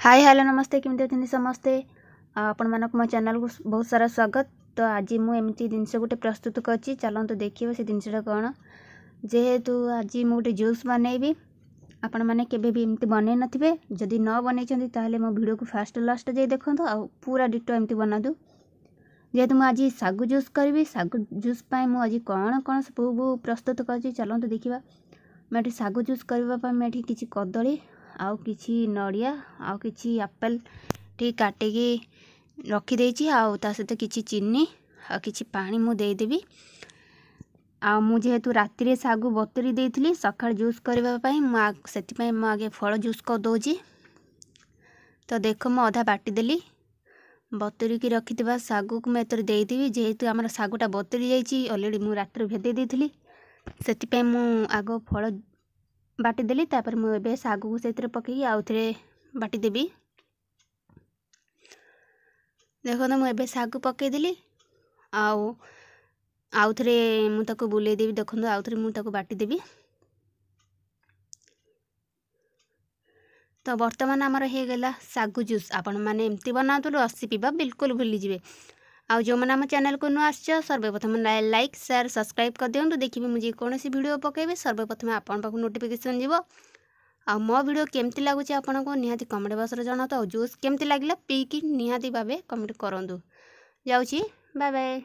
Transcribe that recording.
Hi hello नमस्ते केमती अच्छे समस्ते आपण मानक मो चैनल को बहुत सारा स्वागत। तो आज मुझे जिनस गोटे प्रस्तुत करछि चलते देखिए से जिनसा कौन जेहेतु आज मु गोटे जूस बनैबी आपण मैंने केबे भी एमती बनै नथिबे जदि न बनैछन्ती ताहले मो वीडियो को फास्ट लास्ट जाई देखंतु आ पूरा डिटो एमती बनादु। जेहेतु मुझे आज सागु जूस करी सागु जूस पाई मु आज कौन कौन सब प्रस्तुत करछि चलते देखिबा। मैं सागु जूस करबा मैं किछि कदली आउ किछि नड़िया आउ किछि एप्पल टी काटिकी रखी देछि आउ ता सहित किछि चीनी आ किछि पानी मु दे देबी। आ मु जेहेतु राति रे सागु बतुरी देइथिली सकाळ जूस करबा पई सेति पई मु आगे फल जूस कर दोछि। तो देखो मु आधा बाटी देली बतुरी की रखिथिबा सागु को मैं एतर देइ देबी। जेहेतु हमर सागुटा बतुरी जाइछि ऑलरेडी मु राति भेदे देइथिली सेति पई मु आगो फल बाटी देली तापर मु एबे सागु को सेतिर पकई आउ थरे बाटी देबी। देखो तो मु एबे सागु पकई देली आउ थरे मु ताको बुले देबी। देखो आउ थरे मु ताको बाटी देबी। तो वर्तमान आमर हे गला सागु जूस आपण माने एमती बनातु रेसिपी बा बिल्कुल भूली जिवे। आउ जो मैंने आम चैनल को नुआ आस सर्वप्रथम लाइक शेयर सब्सक्राइब कर दिंतु देखिए मुझे कौन सी वीडियो पकेबे सर्वप्रथम आपन पाक नोटिफिकेशन जीवो। आ मो वीडियो केमती लगुच आपको निहाती कमेंट बॉक्स रे जणातो। जूस केमती लागला पीकी निहाती भाबे कमेंट करंतु। जाउची बाय बाय।